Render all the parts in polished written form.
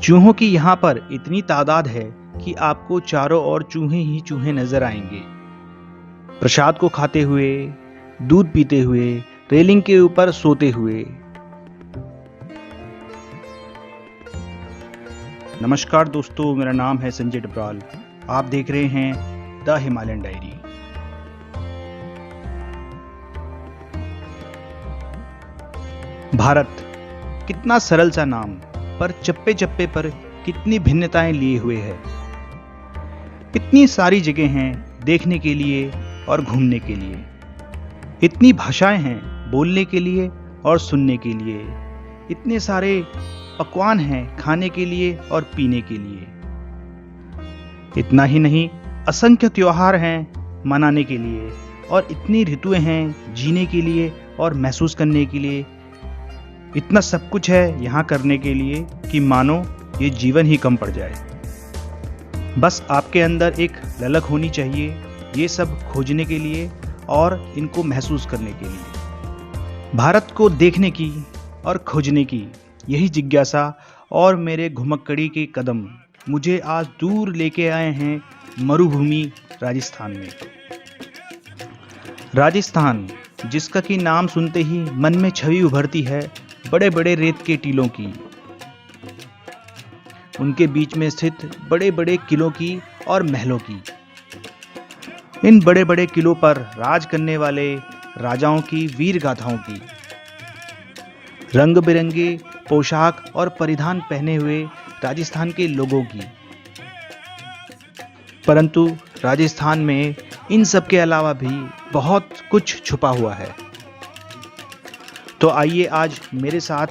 चूहों की यहाँ पर इतनी तादाद है कि आपको चारों ओर चूहे ही चूहे नजर आएंगे। प्रसाद को खाते हुए, दूध पीते हुए, रेलिंग के ऊपर सोते हुए। नमस्कार दोस्तों, मेरा नाम है संजय डबराल। आप देख रहे हैं द हिमालयन डायरी। भारत, कितना सरल सा नाम, पर चप्पे चप्पे पर कितनी भिन्नताएं लिए हुए है। इतनी सारी जगह हैं देखने के लिए और घूमने के लिए। इतनी भाषाएं हैं बोलने के लिए और सुनने के लिए। इतने सारे पकवान हैं खाने के लिए और पीने के लिए। इतना ही नहीं, असंख्य त्योहार हैं मनाने के लिए, और इतनी ऋतुएं हैं जीने के लिए और महसूस करने के लिए। इतना सब कुछ है यहाँ करने के लिए कि मानो ये जीवन ही कम पड़ जाए। बस आपके अंदर एक ललक होनी चाहिए ये सब खोजने के लिए और इनको महसूस करने के लिए। भारत को देखने की और खोजने की यही जिज्ञासा और मेरे घुमक्कड़ी के कदम मुझे आज दूर लेके आए हैं मरुभूमि राजस्थान में। राजस्थान, जिसका कि नाम सुनते ही मन में छवि उभरती है बड़े बड़े रेत के टीलों की, उनके बीच में स्थित बड़े बड़े किलों की और महलों की। इन बड़े बड़े किलों पर राज करने वाले राजाओं की वीर गाथाओं की। रंग बिरंगे पोशाक और परिधान पहने हुए राजस्थान के लोगों की। परंतु राजस्थान में इन सब के अलावा भी बहुत कुछ छुपा हुआ है। तो आइए आज मेरे साथ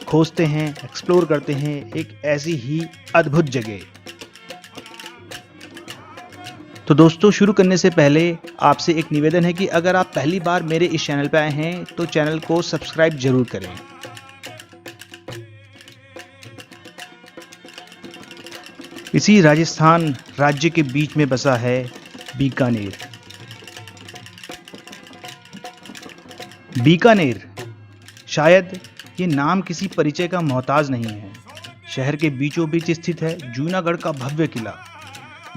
खोजते हैं, एक्सप्लोर करते हैं एक ऐसी ही अद्भुत जगह। तो दोस्तों, शुरू करने से पहले आपसे एक निवेदन है कि अगर आप पहली बार मेरे इस चैनल पर आए हैं तो चैनल को सब्सक्राइब जरूर करें। इसी राजस्थान राज्य के बीच में बसा है बीकानेर। बीकानेर, शायद ये नाम किसी परिचय का मोहताज नहीं है। शहर के बीचों बीच स्थित है जूनागढ़ का भव्य किला।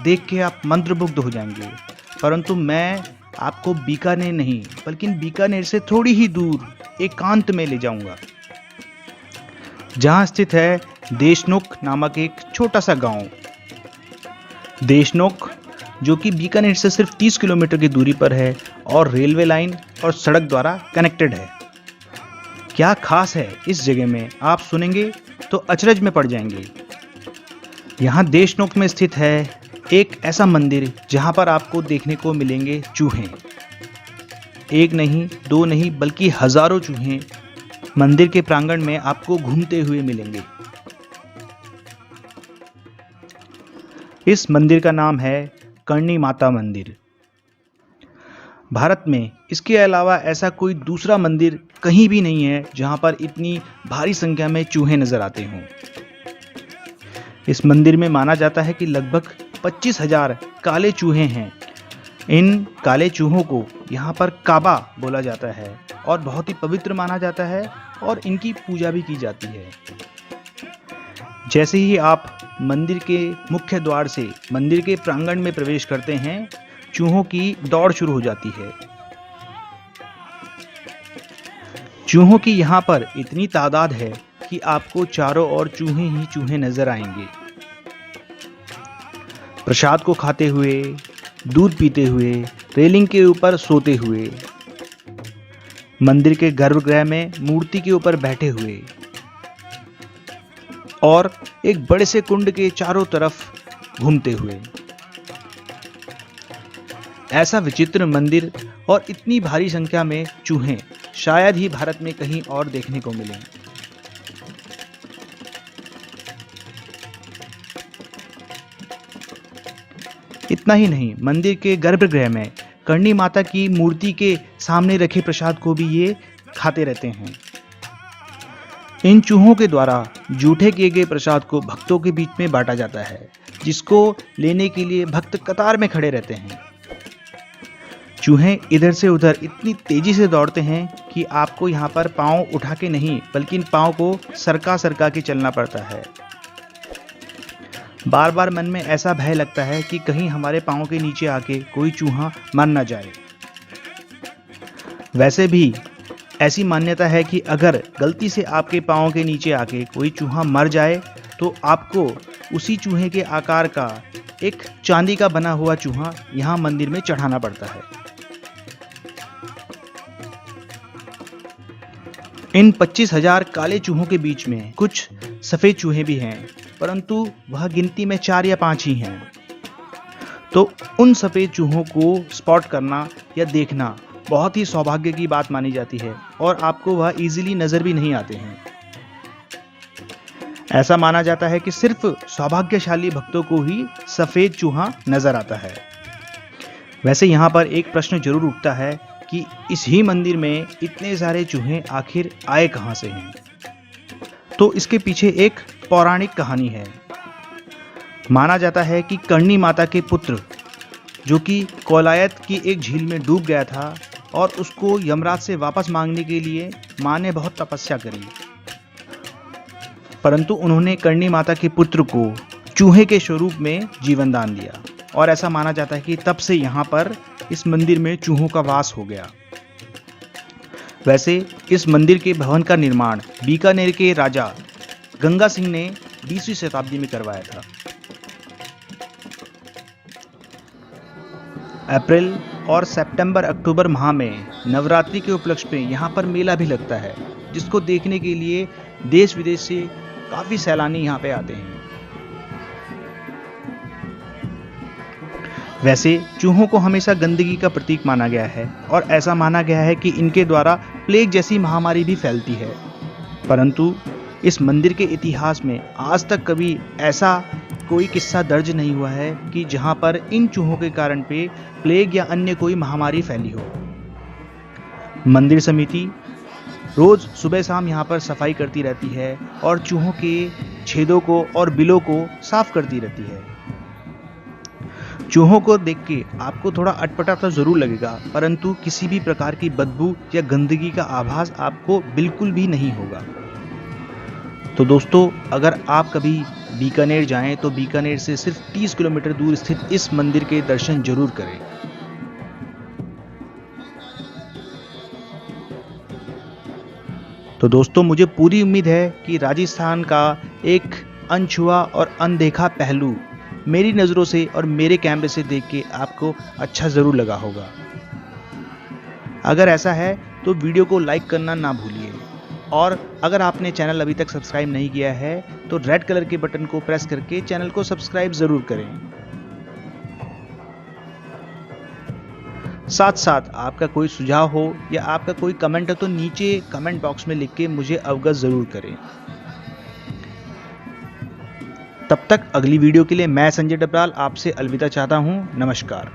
देख के आप मंत्रमुग्ध हो जाएंगे। परंतु मैं आपको बीकानेर नहीं बल्कि बीकानेर से थोड़ी ही दूर एकांत में ले जाऊंगा, जहां स्थित है देशनोक नामक एक छोटा सा गांव। देशनोक, जो कि बीकानेर से सिर्फ 30 किलोमीटर की दूरी पर है और रेलवे लाइन और सड़क द्वारा कनेक्टेड है। क्या खास है इस जगह में, आप सुनेंगे तो अचरज में पड़ जाएंगे। यहाँ देशनोक में स्थित है एक ऐसा मंदिर जहाँ पर आपको देखने को मिलेंगे चूहे। एक नहीं, दो नहीं, बल्कि हजारों चूहे मंदिर के प्रांगण में आपको घूमते हुए मिलेंगे। इस मंदिर का नाम है करणी माता मंदिर। भारत में इसके अलावा ऐसा कोई दूसरा मंदिर कहीं भी नहीं है जहां पर इतनी भारी संख्या में चूहे नजर आते हों। इस मंदिर में माना जाता है कि लगभग 25,000 काले चूहे हैं। इन काले चूहों को यहाँ पर काबा बोला जाता है और बहुत ही पवित्र माना जाता है और इनकी पूजा भी की जाती है। जैसे ही आप मंदिर के मुख्य द्वार से मंदिर के प्रांगण में प्रवेश करते हैं, चूहों की दौड़ शुरू हो जाती है। चूहों की यहाँ पर इतनी तादाद है कि आपको चारों ओर चूहे ही चूहे नजर आएंगे। प्रसाद को खाते हुए, दूध पीते हुए, रेलिंग के ऊपर सोते हुए, मंदिर के गर्भगृह में मूर्ति के ऊपर बैठे हुए और एक बड़े से कुंड के चारों तरफ घूमते हुए। ऐसा विचित्र मंदिर और इतनी भारी संख्या में चूहे शायद ही भारत में कहीं और देखने को मिले। इतना ही नहीं, मंदिर के गर्भगृह में करणी माता की मूर्ति के सामने रखे प्रसाद को भी ये खाते रहते हैं। इन चूहों के द्वारा जूठे किए गए प्रसाद को भक्तों के बीच में बांटा जाता है, जिसको लेने के लिए भक्त कतार में खड़े रहते हैं। चूहे इधर से उधर इतनी तेजी से दौड़ते हैं कि आपको यहाँ पर पाँव उठा के नहीं बल्कि इन पाँव को सरका सरका के चलना पड़ता है। बार बार मन में ऐसा भय लगता है कि कहीं हमारे पाँव के नीचे आके कोई चूहा मर न जाए। वैसे भी ऐसी मान्यता है कि अगर गलती से आपके पाँव के नीचे आके कोई चूहा मर जाए तो आपको उसी चूहे के आकार का एक चांदी का बना हुआ चूहा यहाँ मंदिर में चढ़ाना पड़ता है। इन 25,000 काले चूहों के बीच में कुछ सफ़ेद चूहे भी हैं, परंतु वह गिनती में 4 या 5 ही हैं। तो उन सफ़ेद चूहों को स्पॉट करना या देखना बहुत ही सौभाग्य की बात मानी जाती है और आपको वह इजीली नज़र भी नहीं आते हैं। ऐसा माना जाता है कि सिर्फ सौभाग्यशाली भक्तों को ही सफ़ेद चूहा नज़र आता है। वैसे यहाँ पर एक प्रश्न जरूर उठता है कि इस ही मंदिर में इतने सारे चूहे आखिर आए कहाँ से हैं? तो इसके पीछे एक पौराणिक कहानी है। माना जाता है कि कर्णी माता के पुत्र, जो कि कोलायत की एक झील में डूब गया था और उसको यमराज से वापस मांगने के लिए माँ ने बहुत तपस्या करी, परंतु उन्होंने कर्णी माता के पुत्र को चूहे के स्वरूप में जीवन दान दिया और ऐसा माना जाता है कि तब से यहाँ पर इस मंदिर में चूहों का वास हो गया। वैसे इस मंदिर के भवन का निर्माण बीकानेर के राजा गंगा सिंह ने 20वीं शताब्दी में करवाया था। अप्रैल और सितंबर अक्टूबर माह में नवरात्रि के उपलक्ष्य में यहाँ पर मेला भी लगता है, जिसको देखने के लिए देश विदेश से काफ़ी सैलानी यहाँ पे आते हैं। वैसे चूहों को हमेशा गंदगी का प्रतीक माना गया है और ऐसा माना गया है कि इनके द्वारा प्लेग जैसी महामारी भी फैलती है, परंतु इस मंदिर के इतिहास में आज तक कभी ऐसा कोई किस्सा दर्ज नहीं हुआ है कि जहां पर इन चूहों के कारण पे प्लेग या अन्य कोई महामारी फैली हो। मंदिर समिति रोज सुबह शाम यहाँ पर सफाई करती रहती है और चूहों के छेदों को और बिलों को साफ करती रहती है। चूहों को देख के आपको थोड़ा अटपटा तो जरूर लगेगा, परंतु किसी भी प्रकार की बदबू या गंदगी का आभास आपको बिल्कुल भी नहीं होगा। तो दोस्तों, अगर आप कभी बीकानेर जाएं तो बीकानेर से सिर्फ 30 किलोमीटर दूर स्थित इस मंदिर के दर्शन जरूर करें। तो दोस्तों, मुझे पूरी उम्मीद है कि राजस्थान का एक अनछुआ और अनदेखा पहलू मेरी नज़रों से और मेरे कैमरे से देख के आपको अच्छा ज़रूर लगा होगा। अगर ऐसा है तो वीडियो को लाइक करना ना भूलिए और अगर आपने चैनल अभी तक सब्सक्राइब नहीं किया है तो रेड कलर के बटन को प्रेस करके चैनल को सब्सक्राइब ज़रूर करें। साथ साथ आपका कोई सुझाव हो या आपका कोई कमेंट हो तो नीचे कमेंट बॉक्स में लिख के मुझे अवगत ज़रूर करें। तब तक अगली वीडियो के लिए मैं संजय डबराल आपसे अलविदा चाहता हूँ। नमस्कार।